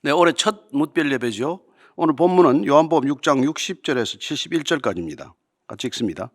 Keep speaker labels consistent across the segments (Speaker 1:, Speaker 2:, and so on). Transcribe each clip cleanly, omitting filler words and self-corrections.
Speaker 1: 네, 올해 첫 뭇별 예배죠. 오늘 본문은 요한복음 6장 60절에서 71절까지입니다. 같이 읽습니다.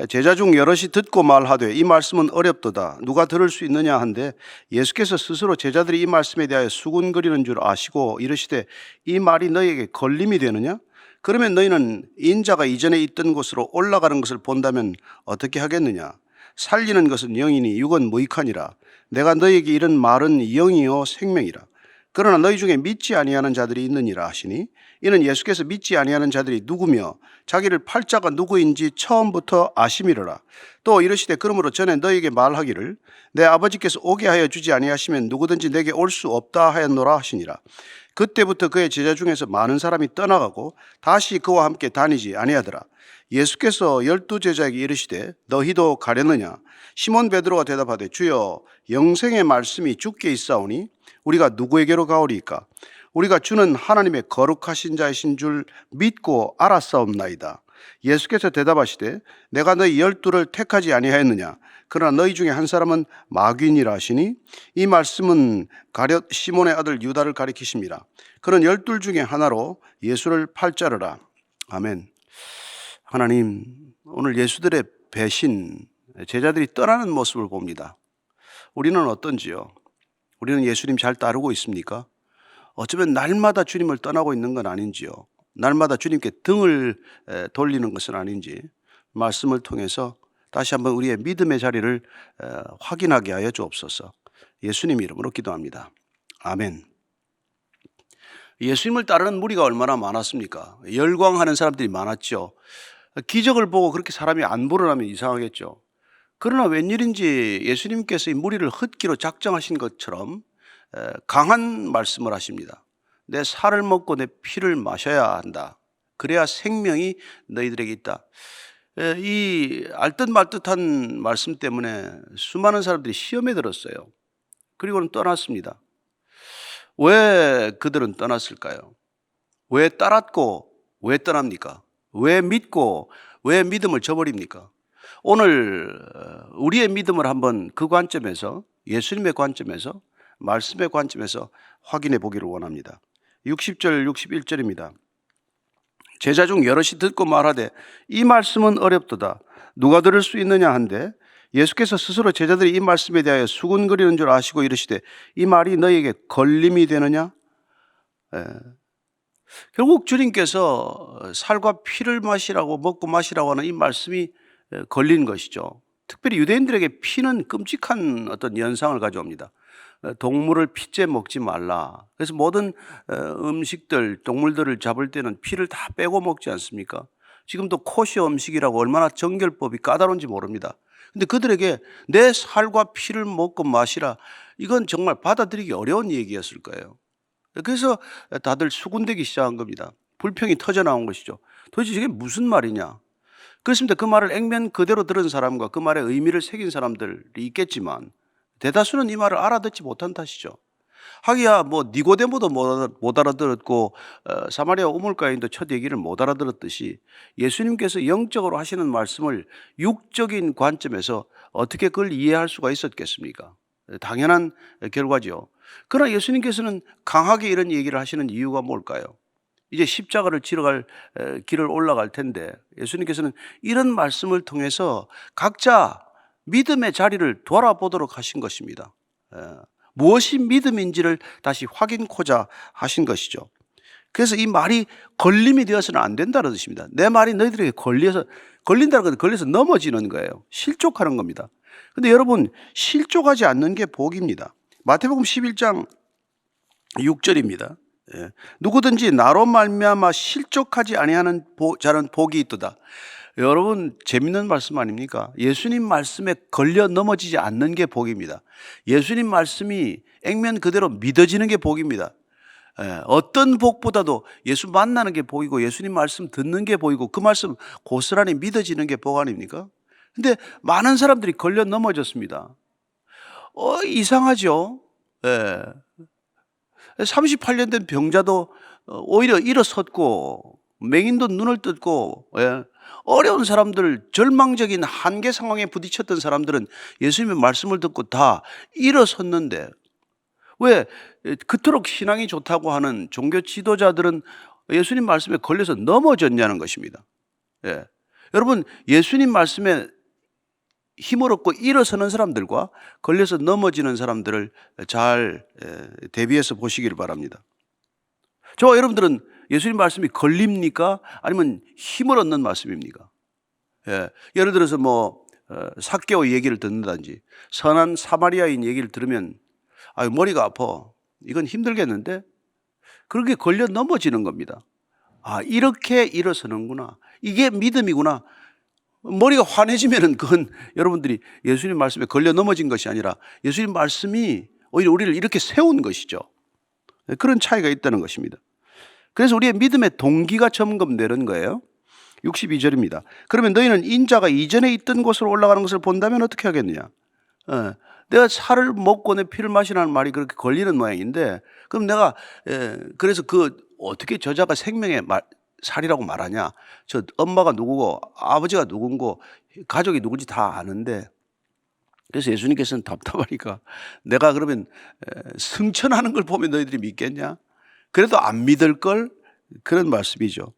Speaker 1: 제자 중 여럿이 듣고 말하되 이 말씀은 어렵도다. 누가 들을 수 있느냐 한데 예수께서 스스로 제자들이 이 말씀에 대하여 수군거리는 줄 아시고 이르시되 이 말이 너희에게 걸림이 되느냐? 그러면 너희는 인자가 이전에 있던 곳으로 올라가는 것을 본다면 어떻게 하겠느냐? 살리는 것은 영이니 육은 무익하니라. 내가 너희에게 이런 말은 영이요 생명이라. 그러나 너희 중에 믿지 아니하는 자들이 있느니라 하시니 이는 예수께서 믿지 아니하는 자들이 누구며 자기를 팔자가 누구인지 처음부터 아심이로라. 또 이르시되 그러므로 전에 너희에게 말하기를 내 아버지께서 오게 하여 주지 아니하시면 누구든지 내게 올 수 없다 하였노라 하시니라. 그때부터 그의 제자 중에서 많은 사람이 떠나가고 다시 그와 함께 다니지 아니하더라. 예수께서 12제자에게 이르시되 너희도 가려느냐? 시몬 베드로가 대답하되 주여 영생의 말씀이 주께 있사오니 우리가 누구에게로 가오리이까? 우리가 주는 하나님의 거룩하신 자이신 줄 믿고 알았사옵나이다. 예수께서 대답하시되 내가 너희 12를 택하지 아니하였느냐? 그러나 너희 중에 한 사람은 마귀니라 하시니 이 말씀은 가룟 시몬의 아들 유다를 가리키심이라. 그는 12 중에 하나로 예수를 팔자르라. 아멘. 하나님, 오늘 예수들의 배신, 제자들이 떠나는 모습을 봅니다. 우리는 어떤지요? 우리는 예수님 잘 따르고 있습니까? 어쩌면 날마다 주님을 떠나고 있는 건 아닌지요? 날마다 주님께 등을 돌리는 것은 아닌지 말씀을 통해서 다시 한번 우리의 믿음의 자리를 확인하게 하여 주옵소서. 예수님 이름으로 기도합니다. 아멘. 예수님을 따르는 무리가 얼마나 많았습니까? 열광하는 사람들이 많았죠. 기적을 보고 그렇게 사람이 안 불어나면 이상하겠죠. 그러나 웬일인지 예수님께서 이 무리를 흩기로 작정하신 것처럼 강한 말씀을 하십니다. 내 살을 먹고 내 피를 마셔야 한다. 그래야 생명이 너희들에게 있다. 이 알듯 말듯한 말씀 때문에 수많은 사람들이 시험에 들었어요. 그리고는 떠났습니다. 왜 그들은 떠났을까요? 왜 따랐고 왜 떠납니까? 왜 믿고 왜 믿음을 저버립니까? 오늘 우리의 믿음을 한번 그 관점에서, 예수님의 관점에서, 말씀의 관점에서 확인해 보기를 원합니다. 60절 61절입니다. 제자 중 여럿이 듣고 말하되 이 말씀은 어렵도다. 누가 들을 수 있느냐 한데 예수께서 스스로 제자들이 이 말씀에 대하여 수군거리는 줄 아시고 이르시되 이 말이 너희에게 걸림이 되느냐? 결국 주님께서 살과 피를 마시라고, 먹고 마시라고 하는 이 말씀이 걸린 것이죠. 특별히 유대인들에게 피는 끔찍한 어떤 연상을 가져옵니다. 동물을 피째 먹지 말라. 그래서 모든 음식들, 동물들을 잡을 때는 피를 다 빼고 먹지 않습니까? 지금도 코시어 음식이라고 얼마나 정결법이 까다로운지 모릅니다. 근데 그들에게 내 살과 피를 먹고 마시라, 이건 정말 받아들이기 어려운 얘기였을 거예요. 그래서 다들 수군대기 시작한 겁니다. 불평이 터져 나온 것이죠. 도대체 이게 무슨 말이냐? 그렇습니다. 그 말을 액면 그대로 들은 사람과 그 말의 의미를 새긴 사람들이 있겠지만 대다수는 이 말을 알아듣지 못한 탓이죠. 하기야 뭐 니고데모도 못 알아들었고 사마리아 우물가인도 첫 얘기를 못 알아들었듯이 예수님께서 영적으로 하시는 말씀을 육적인 관점에서 어떻게 그걸 이해할 수가 있었겠습니까? 당연한 결과죠. 그러나 예수님께서는 강하게 이런 얘기를 하시는 이유가 뭘까요? 이제 십자가를 지러 갈 길을 올라갈 텐데 예수님께서는 이런 말씀을 통해서 각자 믿음의 자리를 돌아보도록 하신 것입니다. 무엇이 믿음인지를 다시 확인코자 하신 것이죠. 그래서 이 말이 걸림이 되어서는 안 된다는 뜻입니다. 내 말이 너희들에게 걸린다는 건 걸려서 넘어지는 거예요. 실족하는 겁니다. 근데 여러분, 실족하지 않는 게 복입니다. 마태복음 11장 6절입니다. 누구든지 나로 말미암아 실족하지 아니하는 자는 복이 있도다. 여러분, 재밌는 말씀 아닙니까? 예수님 말씀에 걸려 넘어지지 않는 게 복입니다. 예수님 말씀이 액면 그대로 믿어지는 게 복입니다. 어떤 복보다도 예수 만나는 게 복이고 예수님 말씀 듣는 게 복이고 그 말씀 고스란히 믿어지는 게 복 아닙니까? 근데 많은 사람들이 걸려 넘어졌습니다. 이상하죠? 38년 된 병자도 오히려 일어섰고 맹인도 눈을 떴고 어려운 사람들, 절망적인 한계 상황에 부딪혔던 사람들은 예수님의 말씀을 듣고 다 일어섰는데 왜 그토록 신앙이 좋다고 하는 종교 지도자들은 예수님 말씀에 걸려서 넘어졌냐는 것입니다. 예. 여러분, 예수님 말씀에 힘을 얻고 일어서는 사람들과 걸려서 넘어지는 사람들을 잘 대비해서 보시기를 바랍니다. 저와 여러분들은 예수님 말씀이 걸립니까? 아니면 힘을 얻는 말씀입니까? 예. 예를 들어서 삭개오 얘기를 듣는다든지 선한 사마리아인 얘기를 들으면 머리가 아파. 이건 힘들겠는데? 그렇게 걸려 넘어지는 겁니다. 이렇게 일어서는구나. 이게 믿음이구나. 머리가 환해지면은 그건 여러분들이 예수님 말씀에 걸려 넘어진 것이 아니라 예수님 말씀이 오히려 우리를 이렇게 세운 것이죠. 그런 차이가 있다는 것입니다. 그래서 우리의 믿음의 동기가 점검되는 거예요. 62절입니다. 그러면 너희는 인자가 이전에 있던 곳으로 올라가는 것을 본다면 어떻게 하겠느냐? 내가 살을 먹고 내 피를 마시라는 말이 그렇게 걸리는 모양인데, 그럼 내가 그래서 어떻게 저자가 생명의 살이라고 말하냐? 저 엄마가 누구고 아버지가 누군고 가족이 누군지 다 아는데, 그래서 예수님께서는 답답하니까 내가 그러면 승천하는 걸 보면 너희들이 믿겠냐? 그래도 안 믿을 걸, 그런 말씀이죠.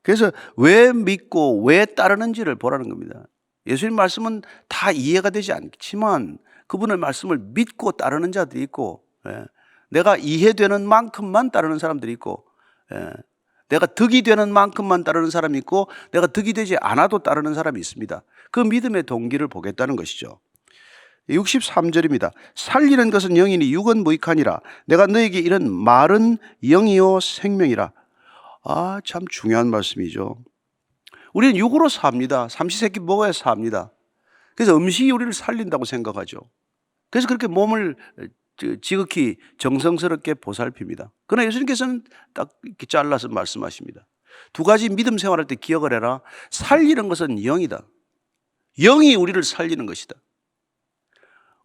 Speaker 1: 그래서 왜 믿고 왜 따르는지를 보라는 겁니다. 예수님 말씀은 다 이해가 되지 않지만 그분의 말씀을 믿고 따르는 자들이 있고, 내가 이해되는 만큼만 따르는 사람들이 있고, 내가 득이 되는 만큼만 따르는 사람이 있고, 내가 득이 되지 않아도 따르는 사람이 있습니다. 그 믿음의 동기를 보겠다는 것이죠. 63절입니다. 살리는 것은 영이니 육은 무익하니라. 내가 너에게 이런 말은 영이요 생명이라. 참 중요한 말씀이죠. 우리는 육으로 삽니다. 삼시세끼 먹어야 삽니다. 그래서 음식이 우리를 살린다고 생각하죠. 그래서 그렇게 몸을 지극히 정성스럽게 보살핍니다. 그러나 예수님께서는 딱 이렇게 잘라서 말씀하십니다. 두 가지 믿음 생활할 때 기억을 해라. 살리는 것은 영이다. 영이 우리를 살리는 것이다.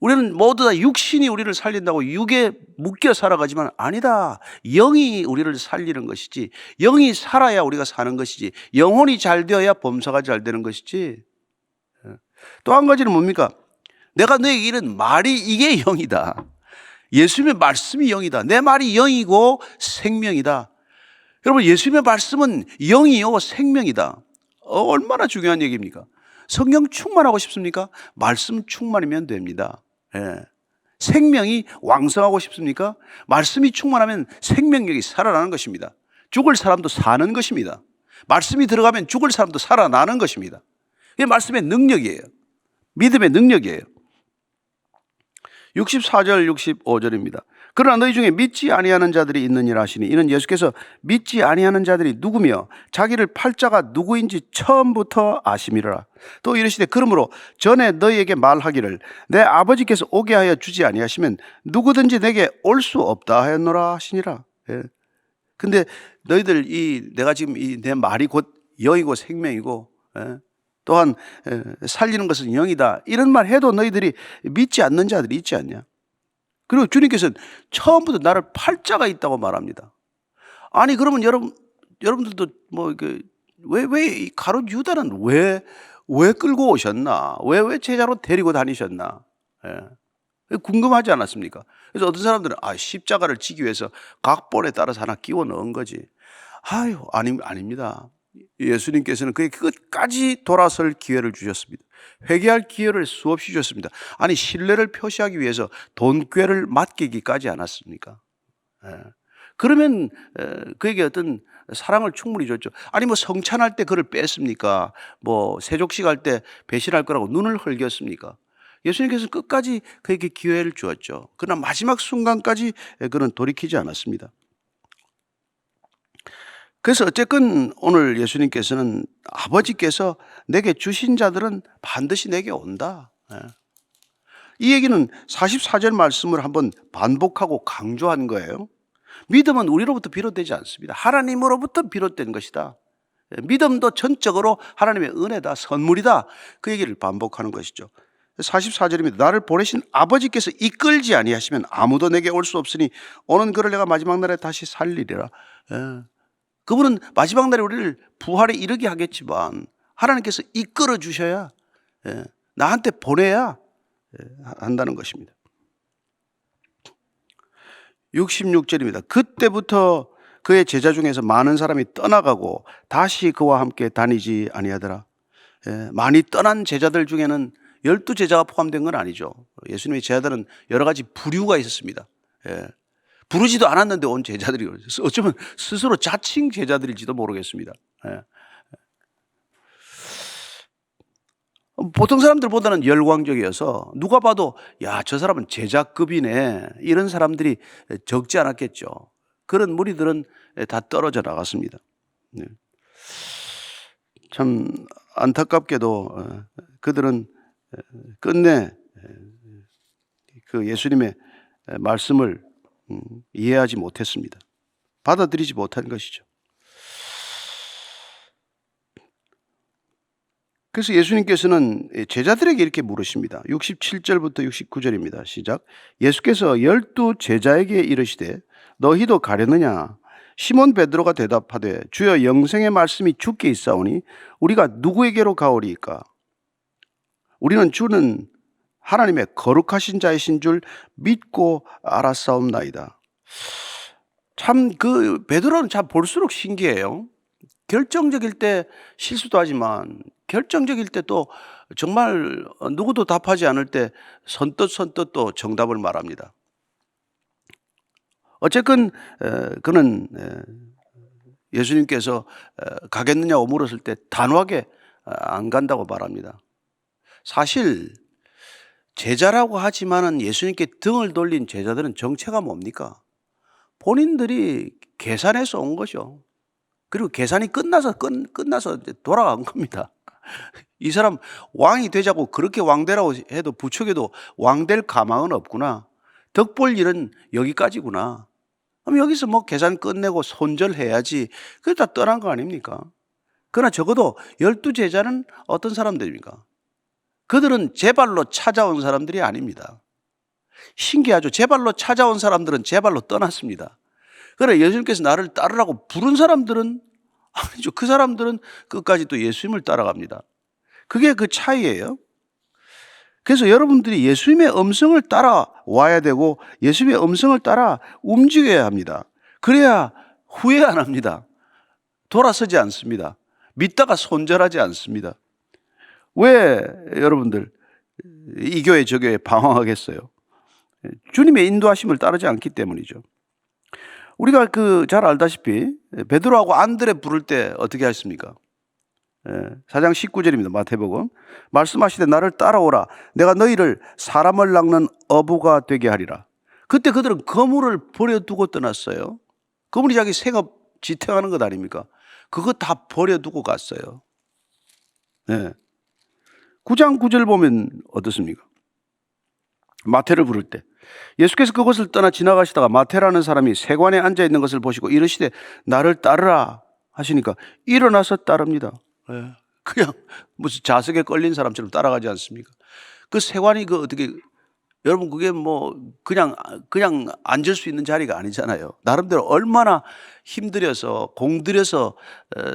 Speaker 1: 우리는 모두 다 육신이 우리를 살린다고 육에 묶여 살아가지만 아니다. 영이 우리를 살리는 것이지, 영이 살아야 우리가 사는 것이지, 영혼이 잘 되어야 범사가 잘 되는 것이지. 또 한 가지는 뭡니까? 내가 너에게 이런 말이 이게 영이다. 예수님의 말씀이 영이다. 내 말이 영이고 생명이다. 여러분, 예수님의 말씀은 영이요 생명이다. 얼마나 중요한 얘기입니까? 성령 충만하고 싶습니까? 말씀 충만이면 됩니다. 생명이 왕성하고 싶습니까? 말씀이 충만하면 생명력이 살아나는 것입니다. 죽을 사람도 사는 것입니다. 말씀이 들어가면 죽을 사람도 살아나는 것입니다. 이게 말씀의 능력이에요. 믿음의 능력이에요. 64절 65절입니다. 그러나 너희 중에 믿지 아니하는 자들이 있느니라 하시니, 이는 예수께서 믿지 아니하는 자들이 누구며 자기를 팔자가 누구인지 처음부터 아심이라. 또 이르시되 그러므로 전에 너희에게 말하기를 내 아버지께서 오게 하여 주지 아니하시면 누구든지 내게 올 수 없다 하였노라 하시니라. 근데 너희들 내가 지금 내 말이 곧 영이고 생명이고, 또한 살리는 것은 영이다, 이런 말 해도 너희들이 믿지 않는 자들이 있지 않냐? 그리고 주님께서는 처음부터 나를 팔자가 있다고 말합니다. 아니 그러면 여러분들도 왜 가룟 유다는 왜 끌고 오셨나? 왜 제자로 데리고 다니셨나? 궁금하지 않았습니까? 그래서 어떤 사람들은 십자가를 지기 위해서 각본에 따라서 하나 끼워 넣은 거지. 아닙니다. 예수님께서는 그의 끝까지 돌아설 기회를 주셨습니다. 회개할 기회를 수없이 주셨습니다. 아니 신뢰를 표시하기 위해서 돈꾀를 맡기기까지 않았습니까? 그러면 그에게 어떤 사랑을 충분히 줬죠. 아니 성찬할 때 그를 뺐습니까? 세족식 할 때 배신할 거라고 눈을 흘겼습니까? 예수님께서 끝까지 그에게 기회를 주었죠. 그러나 마지막 순간까지 그는 돌이키지 않았습니다. 그래서 어쨌건 오늘 예수님께서는 아버지께서 내게 주신 자들은 반드시 내게 온다. 이 얘기는 44절 말씀을 한번 반복하고 강조한 거예요. 믿음은 우리로부터 비롯되지 않습니다. 하나님으로부터 비롯된 것이다. 믿음도 전적으로 하나님의 은혜다, 선물이다. 그 얘기를 반복하는 것이죠. 44절입니다. 나를 보내신 아버지께서 이끌지 아니하시면 아무도 내게 올 수 없으니 오는 그를 내가 마지막 날에 다시 살리리라. 그분은 마지막 날에 우리를 부활에 이르게 하겠지만 하나님께서 이끌어 주셔야, 나한테 보내야 한다는 것입니다. 66절입니다. 그때부터 그의 제자 중에서 많은 사람이 떠나가고 다시 그와 함께 다니지 아니하더라. 많이 떠난 제자들 중에는 12제자가 포함된 건 아니죠. 예수님의 제자들은 여러 가지 부류가 있었습니다. 부르지도 않았는데 온 제자들이 어쩌면 스스로 자칭 제자들일지도 모르겠습니다. 보통 사람들보다는 열광적이어서 누가 봐도 야, 저 사람은 제자급이네, 이런 사람들이 적지 않았겠죠. 그런 무리들은 다 떨어져 나갔습니다. 참 안타깝게도 그들은 끝내 그 예수님의 말씀을 이해하지 못했습니다. 받아들이지 못한 것이죠. 그래서 예수님께서는 제자들에게 이렇게 물으십니다. 67절부터 69절입니다. 시작. 예수께서 12 제자에게 이르시되 너희도 가려느냐? 시몬 베드로가 대답하되 주여, 영생의 말씀이 주께 있사오니 우리가 누구에게로 가오리이까? 우리는 주는 하나님의 거룩하신 자이신 줄 믿고 알았사옵나이다. 참 그 베드로는 참 볼수록 신기해요. 결정적일 때 실수도 하지만 결정적일 때 또 정말 누구도 답하지 않을 때 선뜻 또 정답을 말합니다. 어쨌건 그는 예수님께서 가겠느냐고 물었을 때 단호하게 안 간다고 말합니다. 사실 제자라고 하지만은 예수님께 등을 돌린 제자들은 정체가 뭡니까? 본인들이 계산해서 온 거죠. 그리고 계산이 끝나서 이제 돌아간 겁니다. 이 사람 왕이 되자고 그렇게 왕되라고 해도 부축해도 왕될 가망은 없구나. 덕볼 일은 여기까지구나. 그럼 여기서 뭐 계산 끝내고 손절해야지. 그게 다 떠난 거 아닙니까? 그러나 적어도 12제자는 어떤 사람들입니까? 그들은 제 발로 찾아온 사람들이 아닙니다. 신기하죠. 제 발로 찾아온 사람들은 제 발로 떠났습니다. 그러나 예수님께서 나를 따르라고 부른 사람들은 아니죠. 그 사람들은 끝까지 또 예수님을 따라갑니다. 그게 그 차이예요. 그래서 여러분들이 예수님의 음성을 따라와야 되고 예수님의 음성을 따라 움직여야 합니다. 그래야 후회 안 합니다. 돌아서지 않습니다. 믿다가 손절하지 않습니다. 왜 여러분들 이 교회 저 교회 방황하겠어요? 주님의 인도하심을 따르지 않기 때문이죠. 우리가 잘 알다시피 베드로하고 안드레 부를 때 어떻게 하셨습니까? 4장 19절입니다. 마태복음. 말씀하시되 나를 따라오라. 내가 너희를 사람을 낚는 어부가 되게 하리라. 그때 그들은 그물을 버려두고 떠났어요. 그물이 자기 생업 지탱하는 것 아닙니까? 그거 다 버려두고 갔어요. 9장 9절 보면 어떻습니까? 마태를 부를 때 예수께서 그곳을 떠나 지나가시다가 마태라는 사람이 세관에 앉아 있는 것을 보시고 이르시되 나를 따르라 하시니까 일어나서 따릅니다. 그냥 무슨 자석에 걸린 사람처럼 따라가지 않습니까? 그 세관이 어떻게, 여러분 그게 뭐 그냥 앉을 수 있는 자리가 아니잖아요. 나름대로 얼마나 힘들여서 공들여서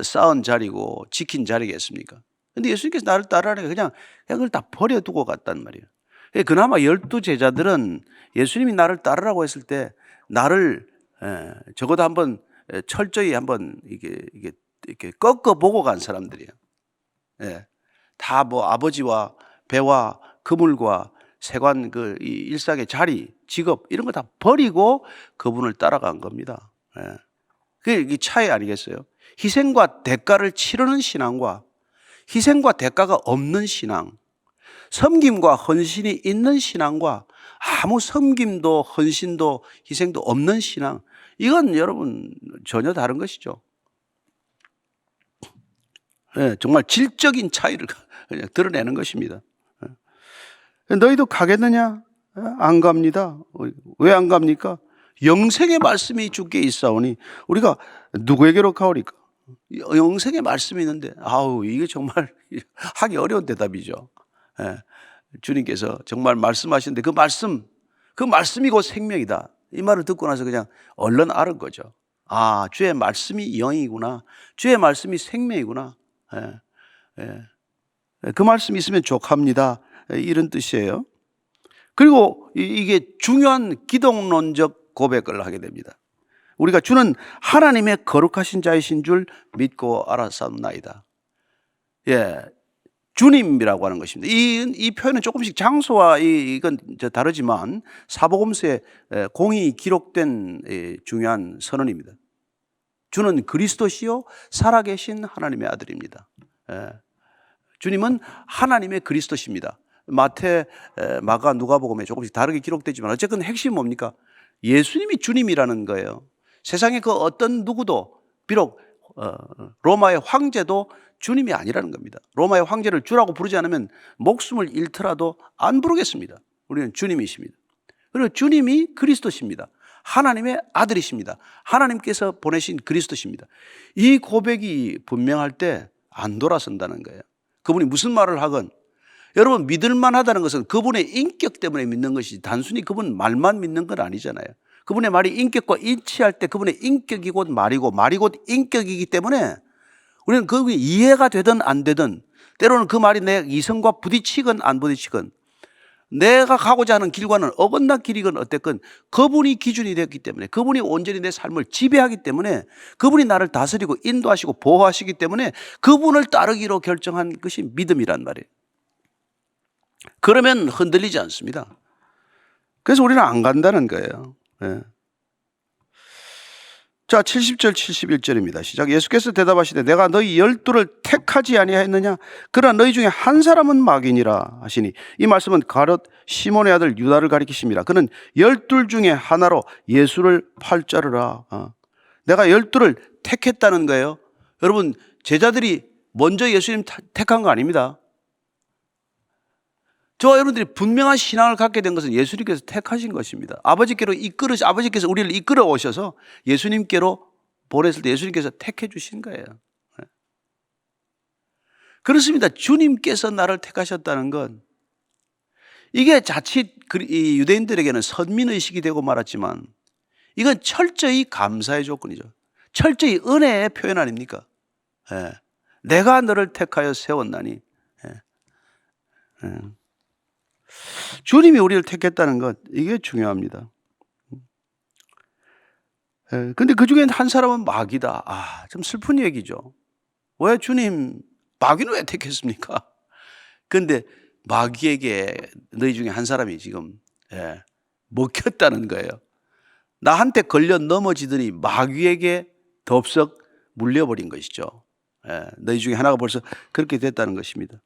Speaker 1: 쌓은 자리고 지킨 자리겠습니까? 근데 예수님께서 나를 따르라니까 그냥 그걸 다 버려두고 갔단 말이에요. 그나마 12제자들은 예수님이 나를 따르라고 했을 때 나를 적어도 한번 철저히 한번 이렇게 꺾어보고 간 사람들이에요. 다 뭐 아버지와 배와 그물과 세관 이 일상의 자리, 직업 이런 거 다 버리고 그분을 따라간 겁니다. 그게 차이 아니겠어요? 희생과 대가를 치르는 신앙과 희생과 대가가 없는 신앙, 섬김과 헌신이 있는 신앙과 아무 섬김도 헌신도 희생도 없는 신앙, 이건 여러분 전혀 다른 것이죠. 정말 질적인 차이를 드러내는 것입니다. 너희도 가겠느냐? 안 갑니다. 왜 안 갑니까? 영생의 말씀이 주께 있사오니 우리가 누구에게로 가오리까? 영생의 말씀이 있는데 이게 정말 하기 어려운 대답이죠. 주님께서 정말 말씀하시는데 그 말씀이 곧 생명이다. 이 말을 듣고 나서 그냥 얼른 알은 거죠. 주의 말씀이 영이구나. 주의 말씀이 생명이구나. 그 말씀이 있으면 족합니다. 이런 뜻이에요. 그리고 이게 중요한 기독론적 고백을 하게 됩니다. 우리가 주는 하나님의 거룩하신 자이신 줄 믿고 알았사옵나이다. 예, 주님이라고 하는 것입니다. 이 표현은 조금씩 장소와 이건 다르지만 사복음서에 공히 기록된 중요한 선언입니다. 주는 그리스도시요 살아계신 하나님의 아들입니다. 주님은 하나님의 그리스도십니다. 마태, 마가, 누가복음에 조금씩 다르게 기록되지만 어쨌든 핵심이 뭡니까? 예수님이 주님이라는 거예요. 세상에 그 어떤 누구도 비록 로마의 황제도 주님이 아니라는 겁니다. 로마의 황제를 주라고 부르지 않으면 목숨을 잃더라도 안 부르겠습니다. 우리는 주님이십니다. 그리고 주님이 그리스도십니다. 하나님의 아들이십니다. 하나님께서 보내신 그리스도십니다. 이 고백이 분명할 때 안 돌아선다는 거예요. 그분이 무슨 말을 하건 여러분 믿을만 하다는 것은 그분의 인격 때문에 믿는 것이지 단순히 그분 말만 믿는 건 아니잖아요. 그분의 말이 인격과 일치할 때 그분의 인격이 곧 말이고 말이 곧 인격이기 때문에 우리는 그분이 이해가 되든 안 되든 때로는 그 말이 내 이성과 부딪히건 안 부딪히건 내가 가고자 하는 길과는 어긋난 길이건 어땠건 그분이 기준이 되었기 때문에 그분이 온전히 내 삶을 지배하기 때문에 그분이 나를 다스리고 인도하시고 보호하시기 때문에 그분을 따르기로 결정한 것이 믿음이란 말이에요. 그러면 흔들리지 않습니다. 그래서 우리는 안 간다는 거예요. 네. 자, 70절 71절입니다. 시작. 예수께서 대답하시되 내가 너희 12를 택하지 아니하였느냐? 그러나 너희 중에 한 사람은 마귀니라 하시니 이 말씀은 가룟 시몬의 아들 유다를 가리키십니다. 그는 12 중에 하나로 예수를 팔자르라. 내가 12를 택했다는 거예요. 여러분 제자들이 먼저 예수님 택한 거 아닙니다. 저와 여러분들이 분명한 신앙을 갖게 된 것은 예수님께서 택하신 것입니다. 아버지께서 우리를 이끌어 오셔서 예수님께로 보냈을 때 예수님께서 택해 주신 거예요. 그렇습니다. 주님께서 나를 택하셨다는 건 이게 자칫 유대인들에게는 선민의식이 되고 말았지만 이건 철저히 감사의 조건이죠. 철저히 은혜의 표현 아닙니까? 내가 너를 택하여 세웠나니. 주님이 우리를 택했다는 것, 이게 중요합니다. 근데 그 중에 한 사람은 마귀다. 좀 슬픈 얘기죠. 왜 주님, 마귀는 왜 택했습니까? 근데 마귀에게 너희 중에 한 사람이 지금 먹혔다는 거예요. 나한테 걸려 넘어지더니 마귀에게 덥석 물려버린 것이죠. 너희 중에 하나가 벌써 그렇게 됐다는 것입니다.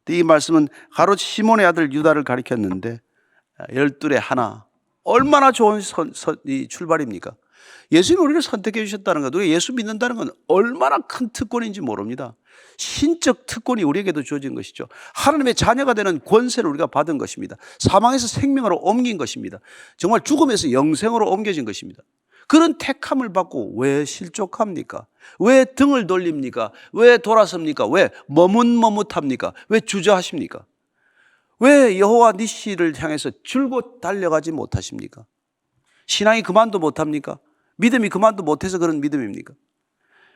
Speaker 1: 이 말씀은 가롯 시몬의 아들 유다를 가리켰는데 12의 하나, 얼마나 좋은 출발입니까? 예수님이 우리를 선택해 주셨다는 것, 우리가 예수 믿는다는 건 얼마나 큰 특권인지 모릅니다. 신적 특권이 우리에게도 주어진 것이죠. 하나님의 자녀가 되는 권세를 우리가 받은 것입니다. 사망에서 생명으로 옮긴 것입니다. 정말 죽음에서 영생으로 옮겨진 것입니다. 그런 택함을 받고 왜 실족합니까? 왜 등을 돌립니까? 왜 돌아섭니까? 왜 머뭇머뭇합니까? 왜 주저하십니까? 왜 여호와 니시를 향해서 줄곧 달려가지 못하십니까? 신앙이 그만도 못합니까? 믿음이 그만도 못해서 그런 믿음입니까?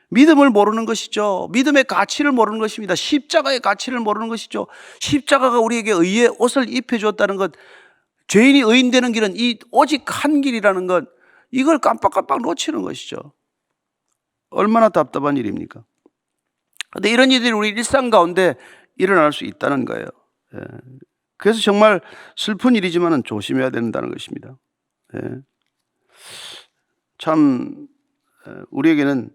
Speaker 1: 믿음을 모르는 것이죠. 믿음의 가치를 모르는 것입니다. 십자가의 가치를 모르는 것이죠. 십자가가 우리에게 의의 옷을 입혀주었다는 것, 죄인이 의인되는 길은 이 오직 한 길이라는 것, 이걸 깜빡깜빡 놓치는 것이죠. 얼마나 답답한 일입니까? 그런데 이런 일들이 우리 일상 가운데 일어날 수 있다는 거예요. 그래서 정말 슬픈 일이지만 조심해야 된다는 것입니다. 참 우리에게는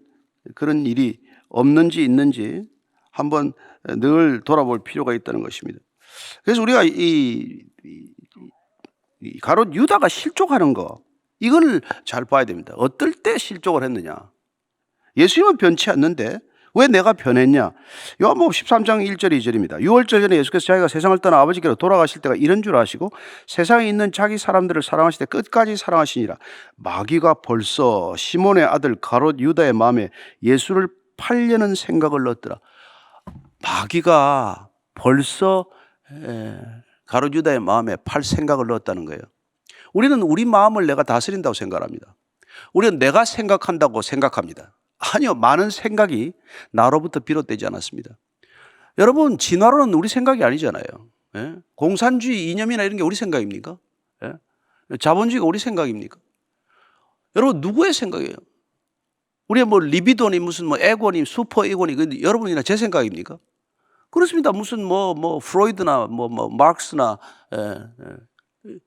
Speaker 1: 그런 일이 없는지 있는지 한번 늘 돌아볼 필요가 있다는 것입니다. 그래서 우리가 이 가롯 유다가 실족하는 거, 이걸 잘 봐야 됩니다. 어떨 때 실족을 했느냐? 예수님은 변치 않는데 왜 내가 변했냐? 요한복음 13장 1절 2절입니다. 6월절 전에 예수께서 자기가 세상을 떠나 아버지께로 돌아가실 때가 이런 줄 아시고 세상에 있는 자기 사람들을 사랑하실 때 끝까지 사랑하시니라. 마귀가 벌써 시몬의 아들 가롯 유다의 마음에 예수를 팔려는 생각을 넣었더라. 마귀가 벌써 가롯 유다의 마음에 팔 생각을 넣었다는 거예요. 우리는 우리 마음을 내가 다스린다고 생각합니다. 우리는 내가 생각한다고 생각합니다. 아니요, 많은 생각이 나로부터 비롯되지 않았습니다. 여러분, 진화론은 우리 생각이 아니잖아요. 공산주의 이념이나 이런 게 우리 생각입니까? 자본주의가 우리 생각입니까? 여러분 누구의 생각이에요? 우리의 뭐 리비도니 무슨 뭐 에고니 슈퍼 에고니 여러분이나 제 생각입니까? 그렇습니다. 무슨 뭐 프로이드나 뭐 마르크스나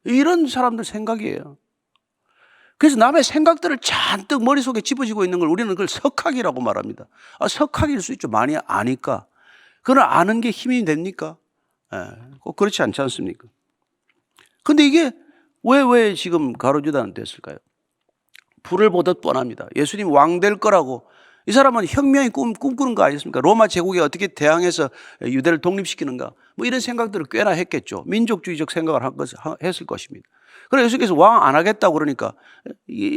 Speaker 1: 이런 사람들 생각이에요. 그래서 남의 생각들을 잔뜩 머릿속에 집어지고 있는 걸 우리는 그걸 석학이라고 말합니다. 석학일 수 있죠. 많이 아니까. 그걸 아는 게 힘이 됩니까? 꼭 그렇지 않지 않습니까? 근데 이게 왜 지금 가룟유다는 됐을까요? 불을 보듯 뻔합니다. 예수님 왕 될 거라고. 이 사람은 혁명이 꿈꾸는 거 아니겠습니까? 로마 제국에 어떻게 대항해서 유대를 독립시키는가? 뭐 이런 생각들을 꽤나 했겠죠. 민족주의적 생각을 했을 것입니다. 그래서 예수께서 왕 안 하겠다고 그러니까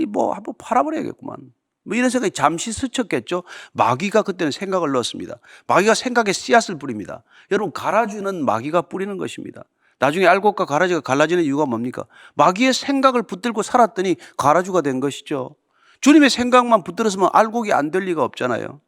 Speaker 1: 뭐 한번 팔아버려야겠구만. 뭐 이런 생각이 잠시 스쳤겠죠. 마귀가 그때는 생각을 넣었습니다. 마귀가 생각에 씨앗을 뿌립니다. 여러분 가라주는 마귀가 뿌리는 것입니다. 나중에 알곡과 가라지가 갈라지는 이유가 뭡니까? 마귀의 생각을 붙들고 살았더니 가라주가 된 것이죠. 주님의 생각만 붙들었으면 알곡이 안 될 리가 없잖아요.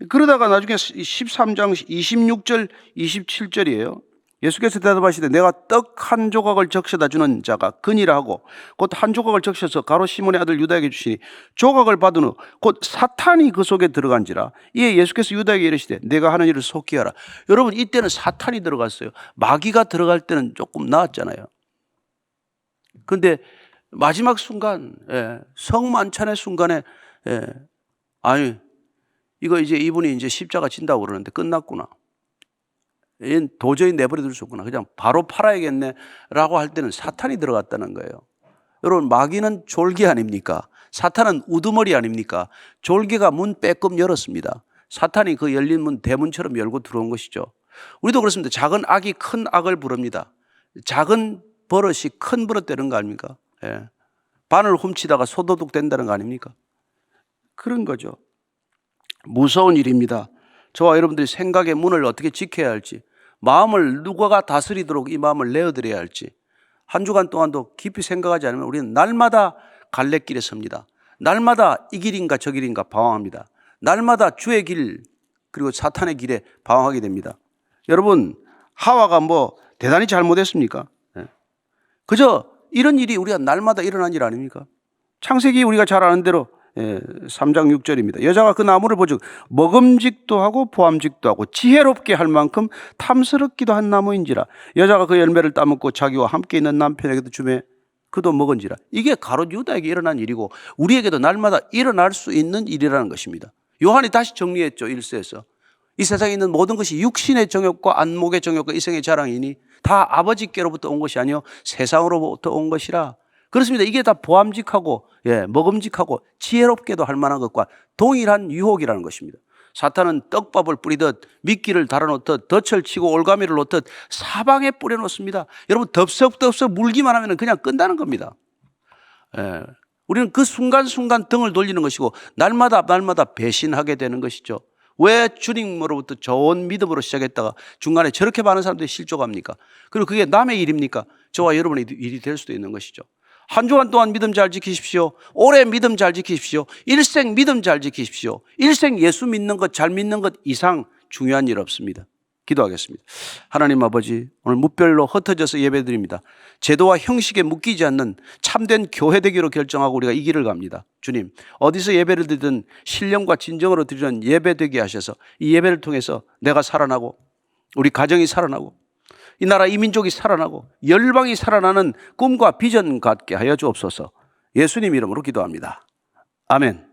Speaker 1: 그러다가 나중에 13장 26절 27절이에요. 예수께서 대답하시되 내가 떡 한 조각을 적셔다 주는 자가 그니라 하고 곧 한 조각을 적셔서 가롯 시몬의 아들 유다에게 주시니 조각을 받은 후 곧 사탄이 그 속에 들어간지라. 이에 예수께서 유다에게 이르시되 내가 하는 일을 속히 하라. 여러분 이때는 사탄이 들어갔어요. 마귀가 들어갈 때는 조금 나았잖아요. 그런데 마지막 순간 성만찬의 순간에 아니 이거 이제 이분이 이제 십자가 진다고 그러는데 끝났구나. 얘는 도저히 내버려 둘 수 없구나. 그냥 바로 팔아야겠네 라고 할 때는 사탄이 들어갔다는 거예요. 여러분 마귀는 졸개 아닙니까? 사탄은 우두머리 아닙니까? 졸개가 문 빼끔 열었습니다. 사탄이 그 열린 문 대문처럼 열고 들어온 것이죠. 우리도 그렇습니다. 작은 악이 큰 악을 부릅니다. 작은 버릇이 큰 버릇 되는 거 아닙니까? 바늘 훔치다가 소도둑 된다는 거 아닙니까? 그런 거죠. 무서운 일입니다. 저와 여러분들이 생각의 문을 어떻게 지켜야 할지, 마음을 누가가 다스리도록 이 마음을 내어드려야 할지, 한 주간 동안도 깊이 생각하지 않으면 우리는 날마다 갈래길에 섭니다. 날마다 이 길인가 저 길인가 방황합니다. 날마다 주의 길 그리고 사탄의 길에 방황하게 됩니다. 여러분 하와가 뭐 대단히 잘못했습니까? 그저 이런 일이 우리가 날마다 일어난 일 아닙니까? 창세기 우리가 잘 아는 대로 3장 6절입니다. 여자가 그 나무를 보죠. 먹음직도 하고 보암직도 하고 지혜롭게 할 만큼 탐스럽기도 한 나무인지라. 여자가 그 열매를 따먹고 자기와 함께 있는 남편에게도 주매 그도 먹은지라. 이게 가롯 유다에게 일어난 일이고 우리에게도 날마다 일어날 수 있는 일이라는 것입니다. 요한이 다시 정리했죠. 1세에서 이 세상에 있는 모든 것이 육신의 정욕과 안목의 정욕과 이생의 자랑이니 다 아버지께로부터 온 것이 아니요 세상으로부터 온 것이라. 그렇습니다. 이게 다 보암직하고 먹음직하고 지혜롭게도 할 만한 것과 동일한 유혹이라는 것입니다. 사탄은 떡밥을 뿌리듯 미끼를 달아놓듯 덫을 치고 올가미를 놓듯 사방에 뿌려놓습니다. 여러분 덥석덥석 물기만 하면 그냥 끝나는 겁니다. 우리는 그 순간순간 등을 돌리는 것이고 날마다 배신하게 되는 것이죠. 왜 주님으로부터 좋은 믿음으로 시작했다가 중간에 저렇게 많은 사람들이 실족합니까? 그리고 그게 남의 일입니까? 저와 여러분의 일이 될 수도 있는 것이죠. 한 주간 동안 믿음 잘 지키십시오. 올해 믿음 잘 지키십시오. 일생 믿음 잘 지키십시오. 일생 예수 믿는 것, 잘 믿는 것 이상 중요한 일 없습니다. 기도하겠습니다. 하나님 아버지, 오늘 무별로 흩어져서 예배드립니다. 제도와 형식에 묶이지 않는 참된 교회 되기로 결정하고 우리가 이 길을 갑니다. 주님, 어디서 예배를 드리든 신령과 진정으로 드리는 예배 되게 하셔서 이 예배를 통해서 내가 살아나고 우리 가정이 살아나고 이 나라 이민족이 살아나고 열방이 살아나는 꿈과 비전 갖게 하여 주옵소서. 예수님 이름으로 기도합니다. 아멘.